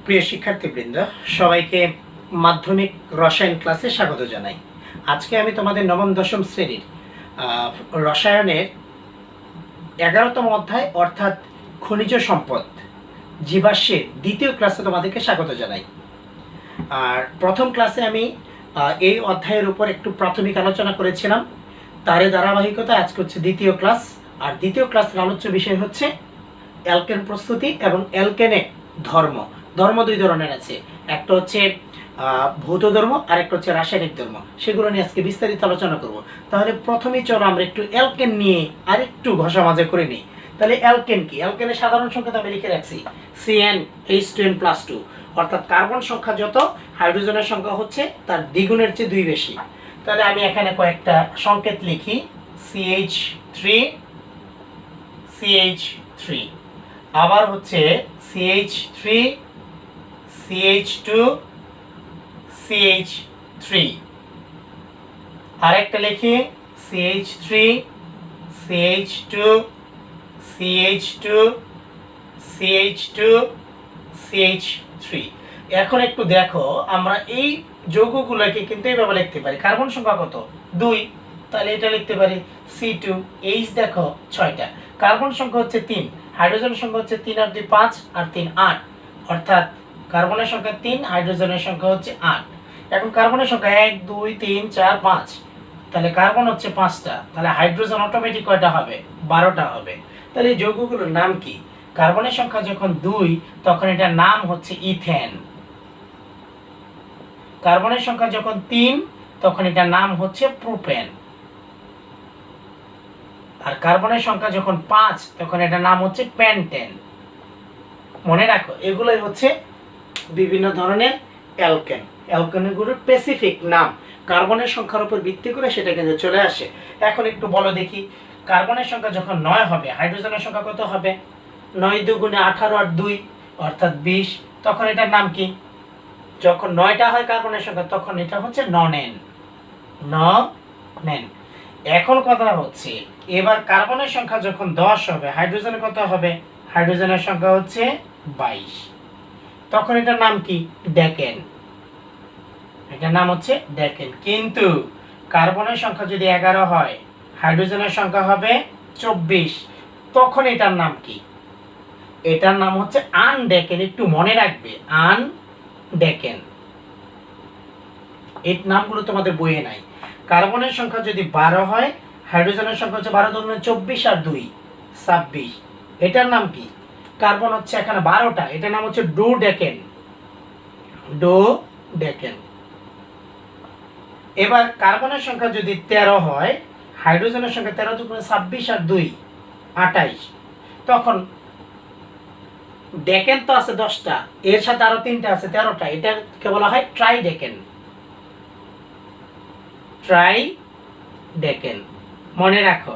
প্রিয় শিক্ষার্থীবৃন্দ, সবাইকে মাধ্যমিক রসায়ন ক্লাসে স্বাগত জানাই। আজকে আমি তোমাদের নবম দশম শ্রেণীর রসায়নের 11তম অধ্যায় অর্থাৎ খনিজ সম্পদ জীবাশ্মের দ্বিতীয় ক্লাসে তোমাদেরকে স্বাগত জানাই। আর প্রথম ক্লাসে আমি এই অধ্যায়ের উপর একটু প্রাথমিক আলোচনা করেছিলাম। তার ধারাবাহিকতা আজকে হচ্ছে দ্বিতীয় ক্লাস। আর দ্বিতীয় ক্লাসের আলোচ্য বিষয় হচ্ছে অ্যালকেন প্রস্তুতি এবং অ্যালকেনের ধর্ম। ধর্ম দুই ধরনের আছে, একটা হচ্ছে ভৌত ধর্ম আর একটা হচ্ছে রাসায়নিক ধর্ম। সেগুলো নিয়ে আজকে বিস্তারিত আলোচনা করব। তাহলে প্রথমেই চলো আমরা একটু অ্যালকেন নিয়ে আরেকটু ঘষা মাজা করে নিই। তাহলে অ্যালকেন কি? অ্যালকেনের সাধারণ সংখ্যা তো আমি লিখে রাখছি CnH2n+2, অর্থাৎ কার্বন সংখ্যা যত, হাইড্রোজেনের সংখ্যা হচ্ছে তার দ্বিগুণের চেয়ে 2 বেশি। তাহলে আমি এখানে কয়েকটা সংকেত লিখি, CH3, আবার হচ্ছে CH3, CH2, CH3, আরেকটা লিখি CH3, CH2, CH2, CH2, CH3। এখন একটু দেখো, আমরা এই যৌগগুলোকে কিন্তু এইভাবে লিখতে পারি। কার্বন সংখ্যা কত? 2, তাহলে এটা লিখতে পারি C2। H দেখো 6টা, কার্বন সংখ্যা হচ্ছে 3, হাইড্রোজেন সংখ্যা হচ্ছে 3 আর 2 5 আর 3 8, অর্থাৎ কার্বনের সংখ্যা 3, হাইড্রোজেনের সংখ্যা হচ্ছে 8। এখন কার্বনের সংখ্যা 1 2 3 4 5, তাহলে কার্বন হচ্ছে 5টা, তাহলে হাইড্রোজেন অটোমেটিক কয়টা হবে? 12টা হবে। তাহলে এই যৌগগুলোর নাম কি? কার্বনের সংখ্যা যখন 2 তখন এটার নাম হচ্ছে ইথেন। কার্বনের সংখ্যা যখন 3 তখন এটার নাম হচ্ছে প্রোপেন। আর কার্বনের সংখ্যা যখন 5 তখন এটার নাম হচ্ছে পেন্টেন। মনে রাখো, এগুলোই হচ্ছে বিভিন্ন ধরনের অ্যালকেন। অ্যালকেনগুলোর স্পেসিফিক নাম কার্বনের সংখ্যার উপর ভিত্তি করে সেটা কিন্তু চলে আসে। এখন একটু বলো দেখি, কার্বনের সংখ্যা যখন 9 হবে, হাইড্রোজেনের সংখ্যা কত হবে? 9 দুগুণে 18 আর 2 অর্থাৎ 20, তখন এটার নাম কি? যখন 9টা হয় কার্বনের সংখ্যা তখন এটা হচ্ছে ননেন। এখন কথা হচ্ছে, এবার কার্বনের সংখ্যা যখন 10 হবে, হাইড্রোজেনের কত হবে? হাইড্রোজেনের সংখ্যা হচ্ছে 22, তখন এটার নাম কি? ডেকেন। এটার নাম হচ্ছে ডেকেন। কিন্তু কার্বনের সংখ্যা যদি 11 হয়, হাইড্রোজেনের সংখ্যা হবে 24, তখন এটার নাম কি? এটার নাম হচ্ছে আনডেকেন। একটু মনে রাখবে, আনডেকেন। এই নামগুলো তোমাদের বইয়ে নাই। কার্বনের সংখ্যা যদি 12 হয়, হাইড্রোজেনের সংখ্যা হচ্ছে 12 দুগুণে 24 আর 2 26, এটার নাম কি? কার্বন হচ্ছে এখানে 12টা, এটার নাম হচ্ছে ডোডেকেন। এবার কার্বনের সংখ্যা যদি 13 হয়, হাইড্রোজেনের সংখ্যা 13 দুগুণে 26 আর 2 28, তখন ডেকেন তো আছে 10টা, এর সাথে আরো 3টা আছে 13টা, এটাকে বলা হয় ট্রাইডেকেন। মনে রাখো।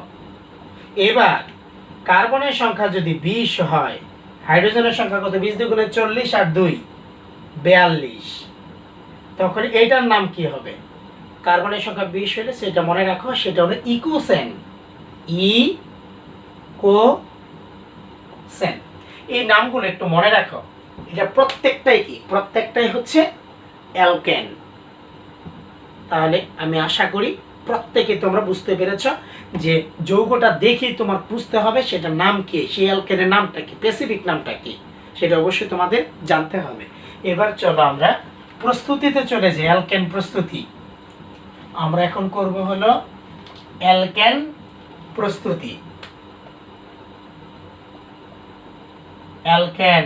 এবার কার্বনের সংখ্যা যদি 20 হয়, হাইড্রোজেনের সংখ্যা কত? 20 দুগুণে 40 আর 2 42, তখন এইটার নাম কি হবে? কার্বনের সংখ্যা 20 হলে সেটা মনে রাখো, সেটা হলো ইকোসেন। এই নামগুলো একটু মনে রাখো। এটা প্রত্যেকটাই কি? প্রত্যেকটাই হচ্ছে অ্যালকেন। তাহলে আমি আশা করি প্রত্যেকে তোমরা বুঝতে পেরেছ যে যৌগটা দেখি তোমার বুঝতে হবে সেটার নাম কি, সেই অ্যালকেনের নামটা কি, স্পেসিফিক নামটা কি, সেটা অবশ্যই তোমাদের জানতে হবে। এবার চলো আমরা প্রস্তুতিতে চলে যাই। অ্যালকেন প্রস্তুতি আমরা এখন করব হলো অ্যালকেন প্রস্তুতি। অ্যালকেন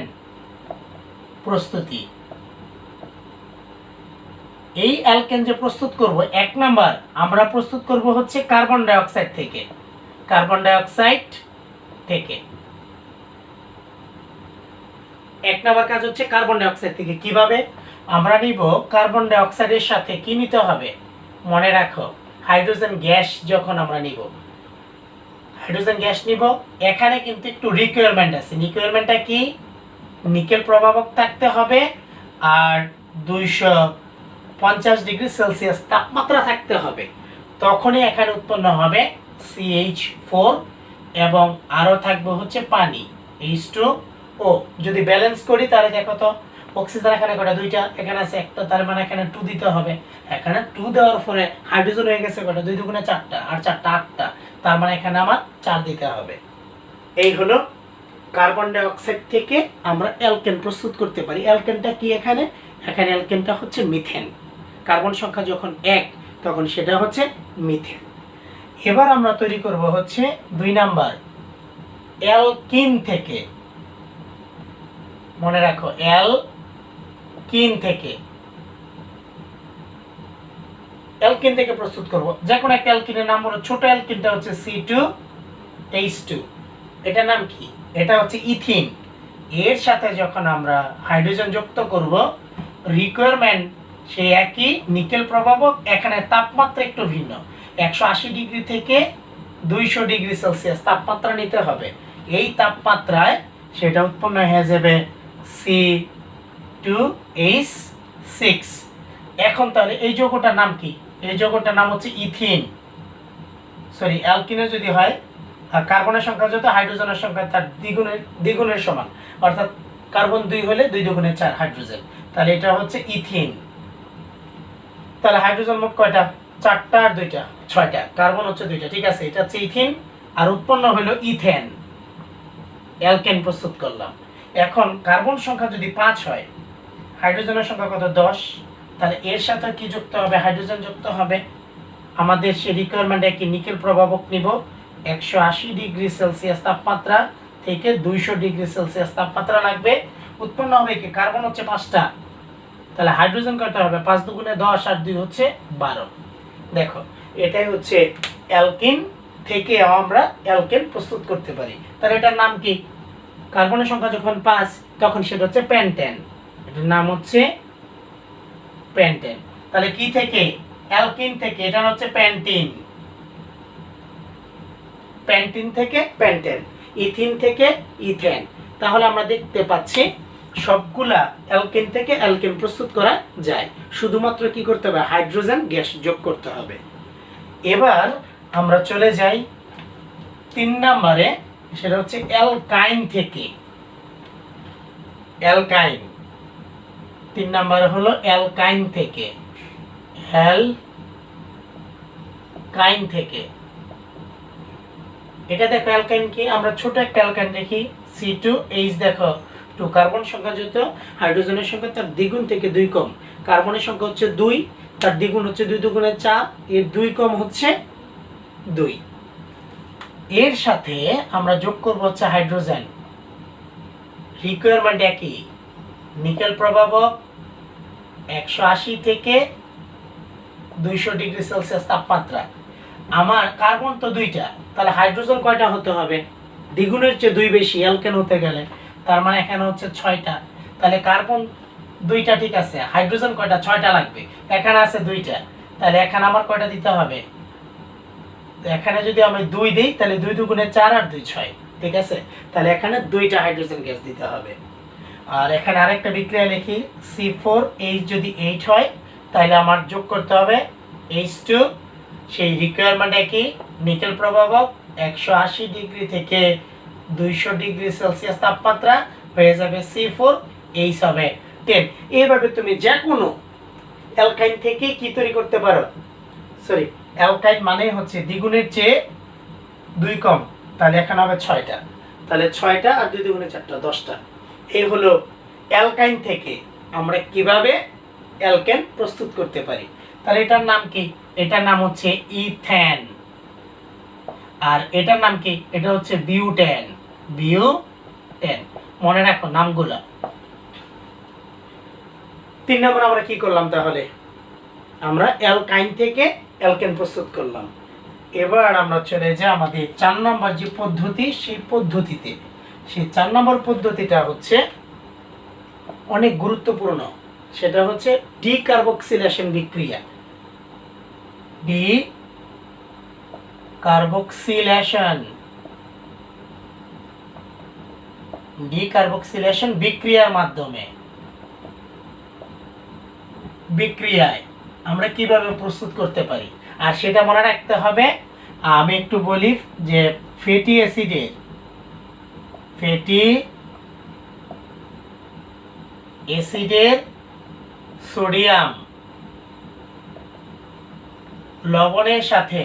প্রস্তুতি, এই অ্যালকেন যে প্রস্তুত করব, 1 নাম্বার আমরা প্রস্তুত করব হচ্ছে কার্বন ডাই অক্সাইড থেকে। কার্বন ডাই অক্সাইড থেকে 1 নাম্বার কাজ হচ্ছে কার্বন ডাই অক্সাইড থেকে। কিভাবে আমরা নিব? কার্বন ডাই অক্সাইডের সাথে কি নিতে হবে? মনে রাখো, হাইড্রোজেন গ্যাস যখন আমরা নিব, হাইড্রোজেন গ্যাস নিব, এখানে কিন্তু একটু রিকোয়ারমেন্ট আছে। রিকোয়ারমেন্টটা কি? নিকেল প্রভাবক থাকতে হবে আর 250 ডিগ্রি সেলসিয়াস তাপমাত্রা থাকতে হবে, তখনই এখানে উৎপন্ন হবে CH4 এবং আরো থাকবে হচ্ছে পানি H2O। যদি ব্যালেন্স করি তাহলে দেখো তো অক্সিজেন এখানে কয়টা, দুইটা, এখানে আছে একটা, তার মানে এখানে 2 দিতে হবে। এখানে 2 দেওয়ার পরে হাইড্রোজেন হয়ে গেছে কয়টা, 2 দুগুণে 4টা, আর 4টা 8টা, তার মানে এখানে আমার 4 দিতে হবে। এই হলো কার্বন ডাই অক্সাইড থেকে আমরা অ্যালকেন প্রস্তুত করতে পারি। অ্যালকেনটা কি এখানে অ্যালকেনটা হচ্ছে মিথেন। কার্বন সংখ্যা যখন 1 তখন সেটা হচ্ছে মিথেন। এবার আমরা তৈরি করব হচ্ছে 2 নাম্বার অ্যালকিন থেকে। মনে রাখো অ্যালকিন থেকে প্রস্তুত করব যে কোনো একটা অ্যালকিনের নাম হলো, ছোট অ্যালকিনটা হচ্ছে C2H2। এটার নাম কি, এটা হচ্ছে ইথিন। এর সাথে যখন আমরা হাইড্রোজেন যুক্ত করব, রিকোয়ারমেন্ট সেই একই, নিকেল প্রভাবক, এখানে তাপমাত্রা একটু ভিন্ন, 180 ডিগ্রি থেকে 200 ডিগ্রি সেলসিয়াস তাপমাত্রা নিতে হবে। এই তাপমাত্রায় সেটা উৎপন্ন হয়ে যাবে C2H6। এখন তাহলে এই যৌগটার নাম কি, এই যৌগটার নাম হচ্ছে ইথিন। সরি, অ্যালকিনে যদি হয় কার্বনের সংখ্যা যত, হাইড্রোজেনের সংখ্যা তার দ্বিগুণের সমান, অর্থাৎ কার্বন 2 হলে 2 দুগুণে 4 হাইড্রোজেন, তাহলে এটা হচ্ছে ইথিন। তাহলে হাইড্রোজেন মোট কয়টা, 4টা আর 2টা 6টা, কার্বন হচ্ছে 2টা, ঠিক আছে, এটা হচ্ছে ইথিন। আর উৎপন্ন হলো ইথেন, অ্যালকেন প্রস্তুত করলাম। এখন কার্বন সংখ্যা যদি 5 হয়, হাইড্রোজেনের সংখ্যা কত, 10, তাহলে এর সাথে কি যুক্ত হবে, হাইড্রোজেন যুক্ত হবে। আমাদের সে রিকোয়ারমেন্টে কি নিকেল প্রভাবক নিব, 180 ডিগ্রি সেলসিয়াস তাপমাত্রা থেকে 200 ডিগ্রি সেলসিয়াস তাপমাত্রা লাগবে। উৎপন্ন হবে কি, কার্বন হচ্ছে 5টা, তাহলে হাইড্রোজেন কয়টা হবে, 5 দুগুণে 10 আর 2 হচ্ছে 12। দেখো এটাই হচ্ছে অ্যালকিন থেকে আমরা অ্যালকেন প্রস্তুত করতে পারি। তাহলে এটার নাম কি, কার্বনের সংখ্যা যখন 5 তখন সেটা হচ্ছে পেন্টেন, এটার নাম হচ্ছে পেন্টেন। তাহলে কি থেকে, অ্যালকিন থেকে, এটা হচ্ছে পেন্টিন, পেন্টিন থেকে পেন্টেন, ইথিন থেকে ইথেন। তাহলে আমরা দেখতে পাচ্ছি সবগুলা অ্যালকেন থেকে অ্যালকেন প্রস্তুত করা যায়, শুধুমাত্র কি করতে হবে, হাইড্রোজেন গ্যাস যোগ করতে হবে। এবার আমরা চলে যাই 3 নম্বরে, সেটা হচ্ছে অ্যালকাইন থেকে। অ্যালকাইন 3 নম্বরে হলো অ্যালকাইন থেকে, অ্যালকাইন থেকে। এটা দেখো অ্যালকাইন কি, আমরা ছোট একটা অ্যালকাইন দেখি, C2H, দেখো 2, কার্বন সংখ্যা যত, হাইড্রোজেনের সংখ্যা তার দ্বিগুণ থেকে 2 কম, কার্বনের সংখ্যা হচ্ছে 2, তার দ্বিগুণ হচ্ছে 2 দুগুণে 4, এর 2 কম হচ্ছে 2। এর সাথে আমরা যোগ করব হচ্ছে হাইড্রোজেন, রিকোয়ারমেন্ট একই, নিকেল প্রভাবক, 180 থেকে 200 ডিগ্রি সেলসিয়াস তাপমাত্রা। আমার কার্বন তো 2টা, তাহলে হাইড্রোজেন কয়টা হতে হবে, দ্বিগুণের চেয়ে 2 বেশি অ্যালকেন হতে গেলে, তার মানে এখানে হচ্ছে 6টা। তাহলে কার্বন 2টা, ঠিক আছে, হাইড্রোজেন কয়টা, 6টা লাগবে, এখানে আছে 2টা, তাহলে এখানে আমার কয়টা দিতে হবে, এখানে যদি আমি 2 দিই তাহলে 2 দুগুণে 4 আর 2 6, ঠিক আছে, তাহলে এখানে 2টা হাইড্রোজেন গ্যাস দিতে হবে। আর এখানে আরেকটা বিক্রিয়া লিখি, C4H যদি 8 হয় তাহলে আমার যোগ করতে হবে H2, সেই রিকোয়ারমেন্ট একই, নিকেল প্রভাবক, 180 ডিগ্রি থেকে 200 ডিগ্রি সেলসিয়াস তাপমাত্রা, হয়ে যাবে C4H হবে 10। এইভাবে তুমি যে কোনো অ্যালকাইন থেকে কি তৈরি করতে পারো, সরি, অ্যালকাইন মানে হচ্ছে দ্বিগুণের চেয়ে 2 কম, তাহলে এখানে হবে 6টা, তাহলে 6টা আর 2 দুগুণে 4টা, 10টা। এই হলো অ্যালকাইন থেকে আমরা কিভাবে অ্যালকেন প্রস্তুত করতে পারি। তাহলে এটার নাম কি, এটার নাম হচ্ছে ইথেন। আর এটার নাম কি, এটা হচ্ছে বিউটেন, বিউটেন। মনে রাখো নামগুলো। 3 নম্বর আমরা কি করলাম, তাহলে আমরা অ্যালকাইন থেকে অ্যালকেন প্রস্তুত করলাম। এবার আমরা চলে যাই আমাদের 4 নম্বর যে পদ্ধতি, সেই পদ্ধতিতে। সেই 4 নম্বর পদ্ধতিটা হচ্ছে অনেক গুরুত্বপূর্ণ, সেটা হচ্ছে ডিকার্বক্সিলেশন বিক্রিয়া। ডিকার্বক্সিলেশন বিক্রিয়ার মাধ্যমে, বিক্রিয়ায় আমরা কিভাবে প্রস্তুত করতে পারি। আর সেটা মনে রাখতে হবে, আমি একটু বলি যে ফ্যাটি অ্যাসিডের সোডিয়াম লবণের সাথে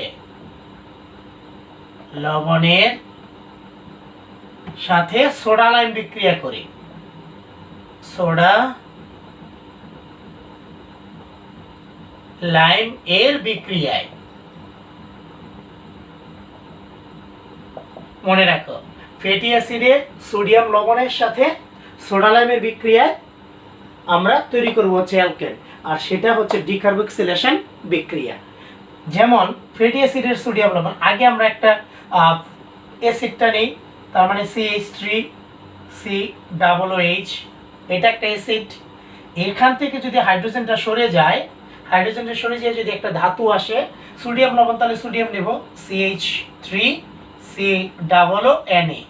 সোডা লাইম বিক্রিয়া করে সোডা লাইম এর বিক্রিয়ায়, মনে রাখো ফ্যাটি অ্যাসিডের সোডিয়াম লবণের সাথে সোডা লাইমের বিক্রিয়ায় আমরা তৈরি করব হচ্ছে অ্যালকেন, আর সেটা হচ্ছে ডিকার্বক্সিলেশন বিক্রিয়া। যেমন ফ্যাটি অ্যাসিডের সোডিয়াম লবণ, আগে আমরা একটা অ্যাসিডটা নেই, তার মানে CH3COOH, এটা একটা অ্যাসিড। এখান থেকে যদি হাইড্রোজেনটা সরে যায়, যদি একটা ধাতু আসে সোডিয়াম লবণ, তাহলে সোডিয়াম নেব CH3COONA,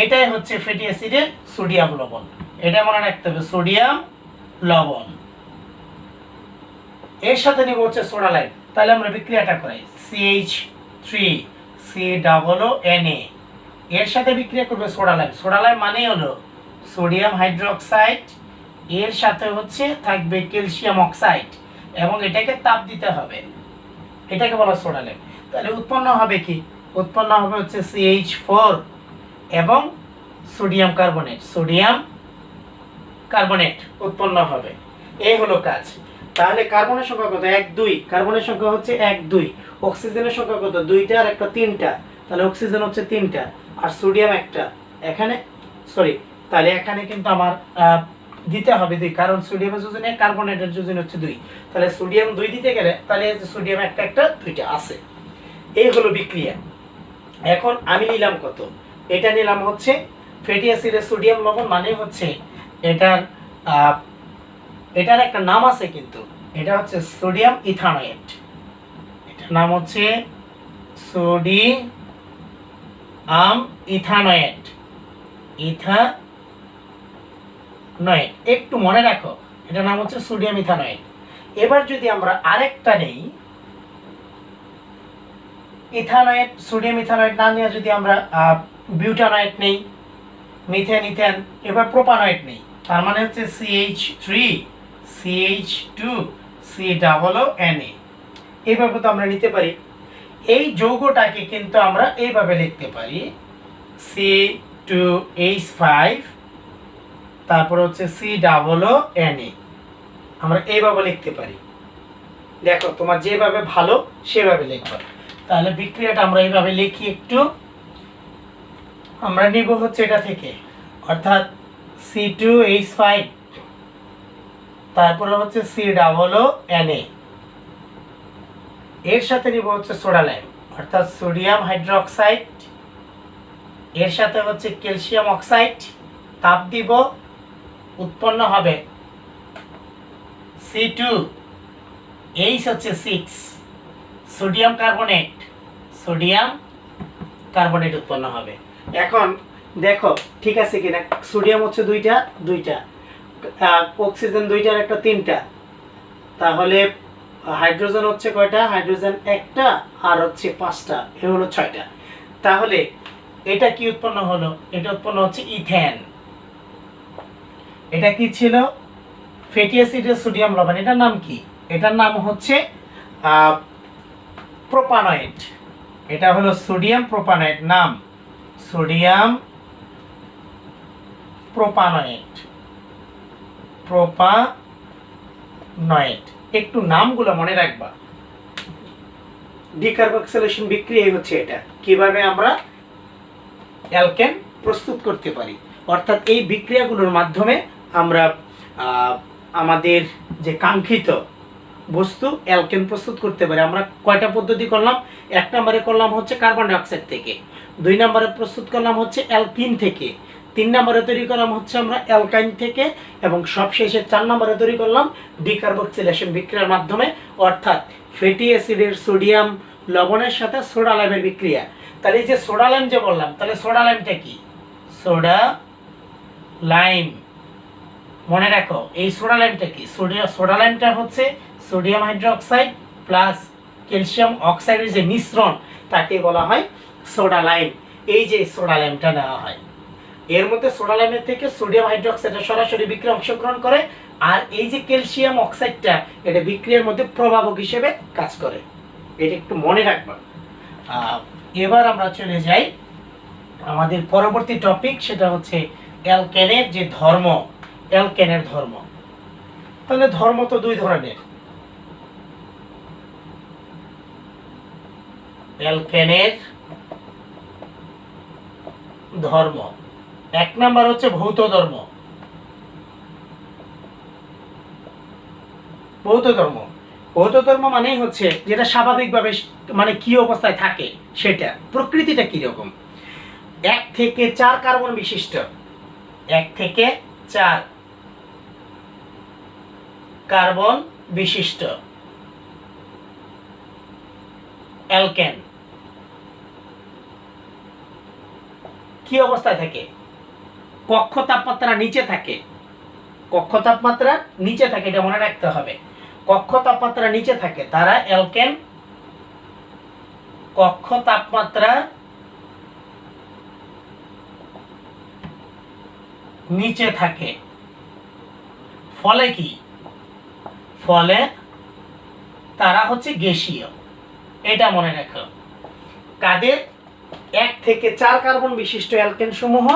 এটাই হচ্ছে ফ্যাটি অ্যাসিডের সোডিয়াম লবণ। এটা মনে রাখতে হবে, সোডিয়াম লবণ। এর সাথে নিব হচ্ছে সোডা লাইম, তাহলে আমরা বিক্রিয়াটা করাই CH3COONA, এর সাথে বিক্রিয়া করবে সোডা লাইম। সোডা লাইম মানে হলো সোডিয়াম হাইড্রোক্সাইড, এর সাথে হচ্ছে থাকবে ক্যালসিয়াম অক্সাইড, এবং এটাকে তাপ দিতে হবে, এটাকে বলা সোডা লাইম। তাহলে উৎপন্ন হবে কি? উৎপন্ন হবে হচ্ছে CH4 এবং সোডিয়াম কার্বনেট উৎপন্ন হবে। এই হলো কাজ। তাহলে কার্বনের সংখ্যা কত? 1 2। কার্বনের সংখ্যা হচ্ছে 1 2। অক্সিজেনের সংখ্যা কত? 2টা আর একটা 3টা, তাহলে অক্সিজেন হচ্ছে 3টা আর সোডিয়াম একটা। এখানে তাহলে এখানে কিন্তু আমার দিতে হবে 2, কারণ সোডিয়ামের যোজনে কার্বনেটের যোজন হচ্ছে 2, তাহলে সোডিয়াম 2 দিতে গেলে তাহলে সোডিয়াম একটা 2টা আছে। এই হলো বিক্রিয়া। এখন আমি নিলাম কত? এটা নিলাম হচ্ছে ফ্যাটি অ্যাসিডের সোডিয়াম লবণ, মানে হচ্ছে এটার একটা নাম আছে, কিন্তু এটা হচ্ছে সোডিয়াম ইথানয়েট। এটার নাম হচ্ছে সোডিয়াম ইথানয়েট। একটু মনে রাখো, এটার নাম হচ্ছে সোডিয়াম ইথানয়েট। এবার যদি আমরা আরেকটা নেই ইথানয়েট, সোডিয়াম ইথানয়েট না নিয়ে যদি আমরা বিউটানয়েট নেই, মিথেন, এবার প্রোপানয়েট নেই, তার মানে হচ্ছে CH2CH2COONA। এইভাবে তো আমরা নিতে পারি। এই যৌগটাকে কিন্তু আমরা এইভাবে লিখতে পারি C2H5, তারপর হচ্ছে COONA, আমরা এইভাবে লিখতে পারি। দেখো তোমার যেভাবে ভালো সেভাবে লিখবে। তাহলে বিক্রিয়াটা আমরা এইভাবে লিখি একটু। আমরা নিব হচ্ছে এটা থেকে, অর্থাৎ C2H5, তারপরে হচ্ছে COONA, এর সাথে নিব হচ্ছে সোডা লাইম, অর্থাৎ সোডিয়াম হাইড্রোক্সাইড, এর সাথে হচ্ছে ক্যালসিয়াম অক্সাইড, তাপ দিব, উৎপন্ন হবে C2, H হচ্ছে 6, সোডিয়াম কার্বনেট উৎপন্ন হবে। এখন দেখো ঠিক আছে কিনা, সোডিয়াম হচ্ছে দুইটা, অক্সিজেন 2টার একটা 3টা, তাহলে হাইড্রোজেন হচ্ছে কয়টা? হাইড্রোজেন একটা আর হচ্ছে 5টা, এ হলো 6টা। তাহলে এটা কি উৎপন্ন হলো? এটা উৎপন্ন হচ্ছে ইথেন। এটা কি ছিল? ফ্যাটি অ্যাসিডের সোডিয়াম লবণ। এটার নাম কি? এটার নাম হচ্ছে প্রোপানয়েট। এটা হলো সোডিয়াম প্রোপানয়েট, নাম সোডিয়াম প্রোপানয়েট। একটু নামগুলো মনে রাখবা। ডিকার্বক্সিলেশন বিক্রিয়া হচ্ছে এটা, কিভাবে আমরা অ্যালকেন প্রস্তুত করতে পারি। অর্থাৎ এই বিক্রিয়াগুলোর মাধ্যমে আমরা আমাদের যে কাঙ্ক্ষিত বস্তু অ্যালকেন প্রস্তুত করতে পারি। আমরা কয়টা পদ্ধতি করলাম? 1 নম্বরে করলাম হচ্ছে কার্বন ডাইঅক্সাইড থেকে, 2 নম্বরে প্রস্তুত করলাম হচ্ছে অ্যালকিন থেকে, 3 নম্বরে তৈরি করলাম হচ্ছে আমরা অ্যালকাইন থেকে, এবং সবশেষে 4 নম্বরে তৈরি করলাম ডিকার্বক্সিলেশন বিক্রিয়ার মাধ্যমে, অর্থাৎ ফ্যাটি অ্যাসিডের সোডিয়াম লবণের সাথে সোডা লাইমের বিক্রিয়া। তাহলে এই যে সোডা লাইম যে বললাম, তাহলে সোডা লাইমটা কি? সোডা লাইম, মনে রাখো এই সোডা লাইমটা কি? সোডা লাইমটা হচ্ছে সোডিয়াম হাইড্রোক্সাইড প্লাস ক্যালসিয়াম অক্সাইডের যে মিশ্রণ, তাকে বলা হয় সোডা লাইম। এই যে সোডা লাইমটা নেওয়া হয়, এর মধ্যে সোডালাইমের থেকে সোডিয়াম হাইড্রোক্সাইড সরাসরি বিক্রিয়া অংশগ্রহণ করে, আর এই যে ক্যালসিয়াম অক্সাইডটা এটা বিক্রিয়ার মধ্যে প্রভাবক হিসেবে কাজ করে। এটা একটু মনে রাখবা। এবার আমরা চলে যাই আমাদের পরবর্তী টপিক, সেটা হচ্ছে অ্যালকেনের যে ধর্ম, অ্যালকেনের ধর্ম। তাহলে ধর্ম তো দুই ধরনের। অ্যালকেনের ধর্ম, এক নাম্বার হচ্ছে ভৌত ধর্ম। ভৌত ধর্ম, ভৌত ধর্ম মানেই হচ্ছে যেটা স্বাভাবিকভাবে মানে কি অবস্থায় থাকে, সেটা প্রকৃতিটা কিরকম। 1 থেকে 4 কার্বন বিশিষ্ট, 1 থেকে 4 কার্বন বিশিষ্ট অ্যালকেন কি অবস্থায় থাকে? কক্ষ তাপমাত্রা নিচে থাকে। কক্ষ তাপমাত্রা নিচে থাকে, এটা মনে রাখতে হবে। কক্ষ তাপমাত্রা নিচে থাকে, তারা অ্যালকেন কক্ষ তাপমাত্রা নিচে থাকে। ফলে কি? ফলে তারা হচ্ছে গ্যাসীয়। এটা মনে রাখো। কাদের? 1 থেকে 4 কার্বন বিশিষ্ট অ্যালকেন সমূহ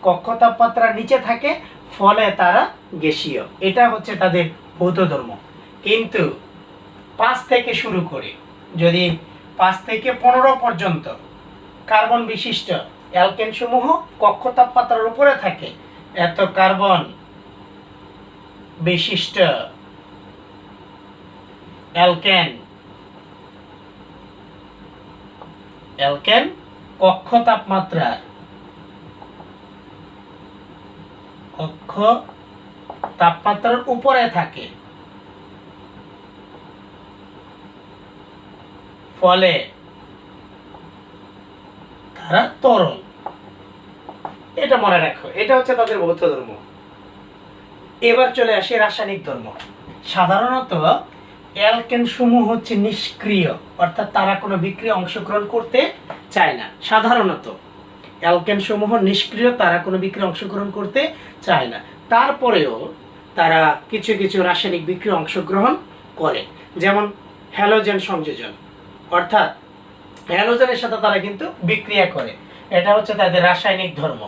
কক্ষ তাপমাত্রার নিচে থাকে, ফলে তারা গ্যাসীয়। এটা হচ্ছে তাদের ভৌত ধর্ম। কিন্তু 5 থেকে শুরু করে যদি 5 থেকে 15 পর্যন্ত কার্বন বিশিষ্ট অ্যালকেন সমূহ কক্ষ তাপমাত্রার উপরে থাকে, এত কার্বন বিশিষ্ট অ্যালকেন কক্ষ তাপমাত্রার উপরে থাকে, ফলে তারা তরল। এটা মনে রাখো, এটা হচ্ছে তাদের ভৌত ধর্ম। এবার চলে আসি রাসায়নিক ধর্ম। সাধারণত অ্যালকেন সমূহ হচ্ছে নিষ্ক্রিয়, অর্থাৎ তারা কোনো বিক্রিয়া অংশগ্রহণ করতে চায় না। সাধারণত অ্যালকেন সমূহ নিষ্ক্রিয়, তারা কোনো বিক্রিয়া অংশগ্রহণ করতে চায় না। তারপরেও তারা কিছু কিছু রাসায়নিক বিক্রিয়া অংশগ্রহণ করে, যেমন হ্যালোজেন সংযোজন, অর্থাৎ হ্যালোজেনের সাথে তারা কিন্তু বিক্রিয়া করে। এটা হচ্ছে তাদের রাসায়নিক ধর্ম।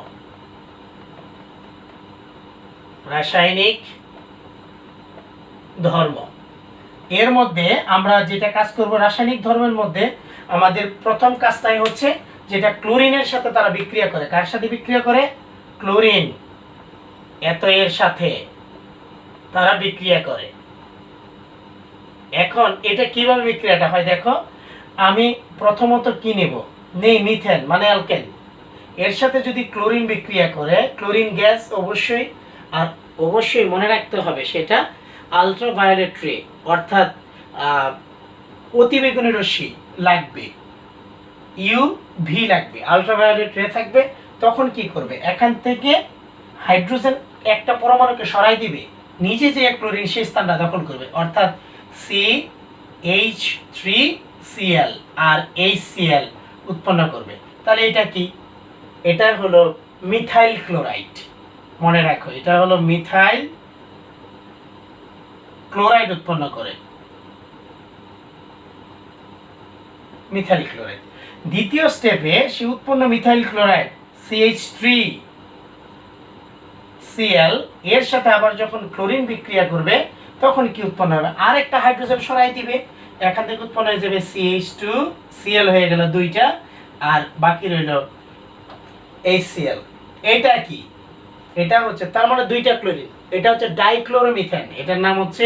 রাসায়নিক ধর্ম এর মধ্যে আমরা যেটা কাজ করব, রাসায়নিক ধর্মের মধ্যে আমাদের প্রথম কাজটাই হচ্ছে যেটা ক্লোরিনের সাথে তারা বিক্রিয়া করে। কার সাথে বিক্রিয়া করে? ক্লোরিন। এত এর সাথে তারা বিক্রিয়া করে। এখন এটা কিভাবে বিক্রিয়াটা হয় দেখো। আমি প্রথমত কি নেব? নেই মিথেন মানে অ্যালকেন। এর সাথে যদি ক্লোরিন বিক্রিয়া করে, ক্লোরিন গ্যাস অবশ্যই, আর অবশ্যই মনে রাখতে হবে সেটা আলট্রাভায়োলেট রে, অর্থাৎ অতিবেগুনি রশ্মি লাগবে, ইউভি লাগবে, আলট্রাভায়োলেট রে থাকবে। তখন কি করবে? এখান থেকে হাইড্রোজেন একটা পরমাণুকে সরাই দিবে, নিজে যে ক্লোরিন সেই স্থানটা দখল করবে, অর্থাৎ CH3Cl আর HCl উৎপন্ন করবে। তাহলে এটা কি? এটা হলো মিথাইল ক্লোরাইড। মনে রাখো, এটা হলো মিথাইল ক্লোরাইড উৎপন্ন করে, মিথাইল ক্লোরাইড। দ্বিতীয় স্টেপে সে উৎপন্ন মিথাইল ক্লোরাইড CH3Cl এর সাথে আবার যখন ক্লোরিন বিক্রিয়া করবে, তখন কি উৎপন্ন হবে? আর একটা হাইড্রোজেন সরাই দিবে, এখান থেকে উৎপন্ন হয়ে যাবে CH2Cl হয়ে গেল দুইটা, আর বাকি রইল HCl। এটা কি? এটা হচ্ছে তার মানে দুইটা ক্লোরিন। এটা হচ্ছে ডাইক্লোরোমিথেন, এটার নাম হচ্ছে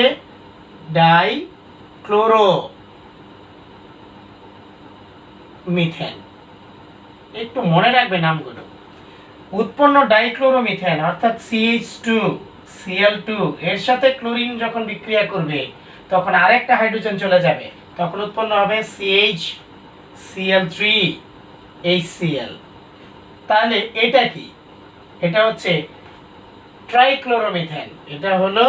ডাইক্লোরোমিথেন। একটু মনে রাখবে নামগুলো। উৎপন্ন ডাইক্লোরোমিথেন অর্থাৎ CH2Cl2 এর সাথে ক্লোরিন যখন বিক্রিয়া করবে, তখন আরেকটা হাইড্রোজেন চলে যাবে, তখন উৎপন্ন হবে CHCl3HCl। তাহলে এটা কি? এটা হচ্ছে ট্রাইক্লোরোমিথেন। এটা হলো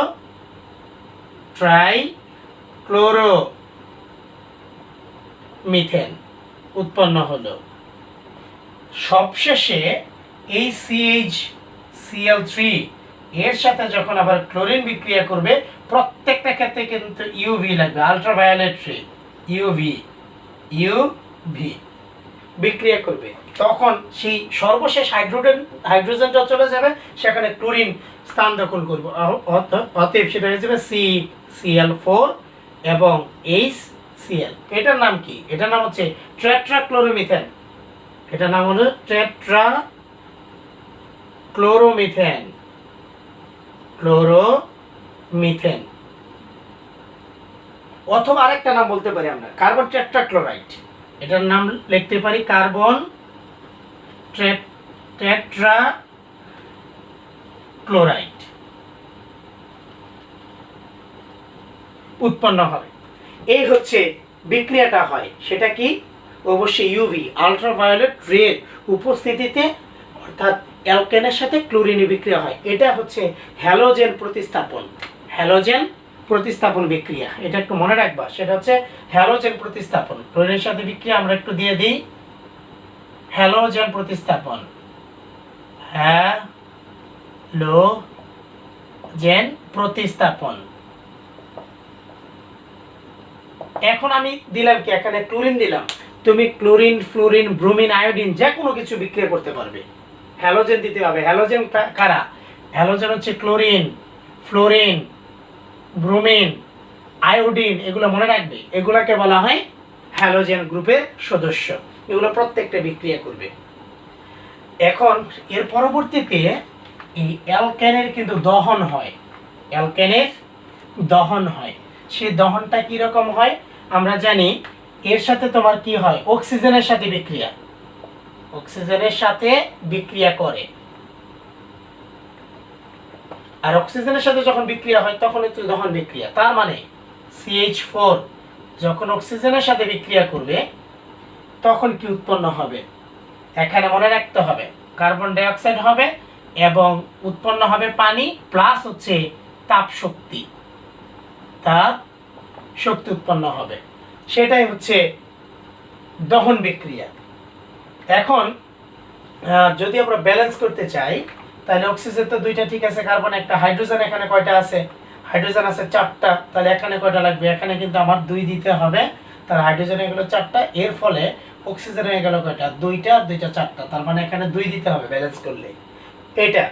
ট্রাইক্লোরোমিথেন উৎপন্ন হলো। সবশেষে এই Cl3 এর সাথে যখন আবার ক্লোরিন বিক্রিয়া করবে, প্রত্যেকটা ক্ষেত্রে কিন্তু ইউভি লাগবে, আলট্রাভায়োলেট রে, ইউভি বিক্রিয়া করবে। তখন সেই সর্বশেষ হাইড্রোজেনটা চলে যাবে, সেখানে ক্লোরিন স্থান দখল করবে, অতএব সেটা হয়ে যাবে CCl4 এবং HCl। এটার নাম কি? এটার নাম হচ্ছে টেট্রাক্লোরোমিথেন। এটার নাম হলো টেট্রাক্লোরোমিথেন, ক্লোরোমিথেন। অথবা আরেকটা নাম বলতে পারি আমরা কার্বন টেট্রাক্লোরাইড। এটার নাম লিখতে পারি কার্বন টেট্রাক্লোরাইড উৎপন্ন হবে। এই হচ্ছে বিক্রিয়াটা হয়, সেটা কি? অবশ্যই ইউভি, আলট্রাভায়োলেট রের উপস্থিতিতে, অর্থাৎ অ্যালকেনের সাথে ক্লোরিনের বিক্রিয়া হয়। এটা হচ্ছে হ্যালোজেন প্রতিস্থাপন, হ্যালোজেন প্রতিস্থাপন বিক্রিয়া। এটা একটু মনে রাখবা, সেটা হচ্ছে হ্যালোজেন প্রতিস্থাপন। ক্লোরিনের সাথে বিক্রিয়া আমরা একটু দিয়ে দিই, হ্যালোজেন প্রতিস্থাপন, হ্যালোজেন প্রতিস্থাপন। এখন আমি দিলাম কি? এখানে ক্লোরিন দিলাম। তুমি ক্লোরিন, ফ্লোরিন, ব্রোমিন, আয়োডিন যে কোনো কিছু বিক্রিয়া করতে পারবে। হ্যালোজেন দিতে হবে। হ্যালোজেন কারা? হ্যালোজেন হচ্ছে ক্লোরিন, ফ্লোরিন, ব্রোমিন, আয়োডিন। এগুলো মনে রাখবে, এগুলাকে বলা হয় হ্যালোজেন গ্রুপের সদস্য। এগুলো প্রত্যেকটা বিক্রিয়া করবে। এখন এর পরবর্তীতে এই অ্যালকেনের কিন্তু দহন হয়, অ্যালকেনের দহন হয়। সেই দহনটা কি রকম হয় আমরা জানি। এর সাথে তোমার কি হয়? অক্সিজেনের সাথে বিক্রিয়া, অক্সিজেনের সাথে বিক্রিয়া করে। আর অক্সিজেনের সাথে যখন বিক্রিয়া হয় তখন হচ্ছে দহন বিক্রিয়া। তার মানে CH4 যখন অক্সিজেনের সাথে বিক্রিয়া করবে তখন কি উৎপন্ন হবে? এখানে মনে রাখতে হবে কার্বন ডাই অক্সাইড হবে এবং উৎপন্ন হবে পানি প্লাস হচ্ছে তাপ শক্তি, তাপ শক্তি উৎপন্ন হবে। সেটাই হচ্ছে দহন বিক্রিয়া। এখন যদি আমরা ব্যালেন্স করতে চাই, তাহলে অক্সিজেন তো দুইটা, ঠিক আছে, কার্বন একটা, হাইড্রোজেন এখানে কয়টা আছে? হাইড্রোজেন আছে 4টা, তাহলে এখানে কয়টা লাগবে? এখানে কিন্তু আমার 2 দিতে হবে। তার হাইড্রোজেন হয়ে গেল 4টা, এর ফলে অক্সিজেন হয়ে গেল কয়টা? 2টা, 2টা 4টা, তার মানে এখানে 2 দিতে হবে ব্যালেন্স করলে। এটা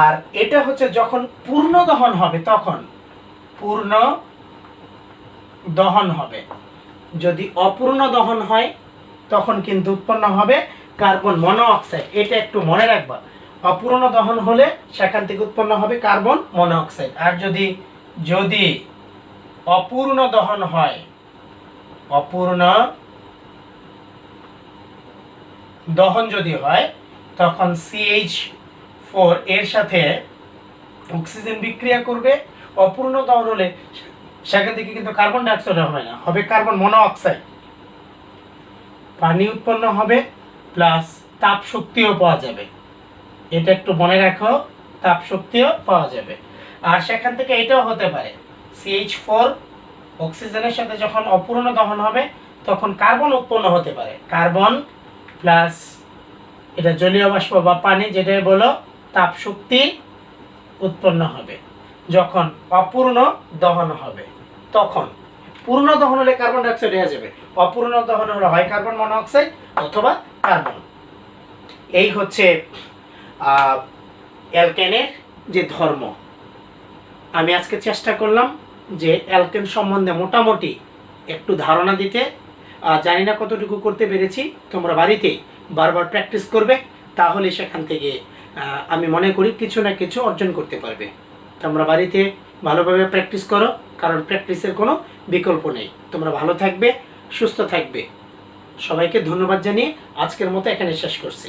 আর এটা হচ্ছে যখন পূর্ণ দহন হবে, তখন পূর্ণ দহন হবে। যদি অপূর্ণ দহন হয় তখন কিন্তু উৎপন্ন হবে কার্বন মনোঅক্সাইড। এটা একটু মনে রাখবা। অপূর্ণ দহন হলে সেখান থেকে উৎপন্ন হবে কার্বন মনোঅক্সাইড। আর যদি যদি অপূর্ণ দহন হয়, অপূর্ণ দহন যদি হয়, তখন CH4 এর সাথে অক্সিজেন বিক্রিয়া করবে। অপূর্ণ দহন হলে সেখান থেকে কিন্তু কার্বন ডাই অক্সাইড হবে না, হবে কার্বন মনোঅক্সাইড। পানি উৎপন্ন হবে প্লাস তাপ শক্তিও পাওয়া যাবে। এটা একটু মনে রাখো, তাপ শক্তিও পাওয়া যাবে। আর সেখান থেকে এটাও হতে পারে, CH4 অক্সিজেনের সাথে যখন অপূর্ণ দহন হবে তখন কার্বন উৎপন্ন হতে পারে। কার্বন প্লাস এটা জলীয় বাষ্প বা পানি, যেটাই বলো, তাপ শক্তি উৎপন্ন হবে যখন অপূর্ণ দহন হবে। তখন পূর্ণ দহন হলে কার্বন ডাই অক্সাইড হয়ে যাবে, অপূর্ণ দহন হলে হয় কার্বন মনোঅক্সাইড অথবা কার্বন। এই হচ্ছে অ্যালকেনের যে ধর্ম। আমি আজকে চেষ্টা করলাম যে অ্যালকেন সম্বন্ধে মোটামুটি একটু ধারণা দিতে। জানি না কতটুকু করতে পেরেছি। তোমরা বাড়িতে বারবার প্র্যাকটিস করবে, তাহলে সেখান থেকে আমি মনে করি কিছু না কিছু অর্জন করতে পারবে। তোমরা বাড়িতে ভালোভাবে প্র্যাকটিস করো, কারণ প্র্যাকটিসের কোনো বিকল্প নেই। তোমরা ভালো থাকবে, সুস্থ থাকবে। সবাইকে ধন্যবাদ জানিয়ে আজকের মতো এখানে শেষ করছি।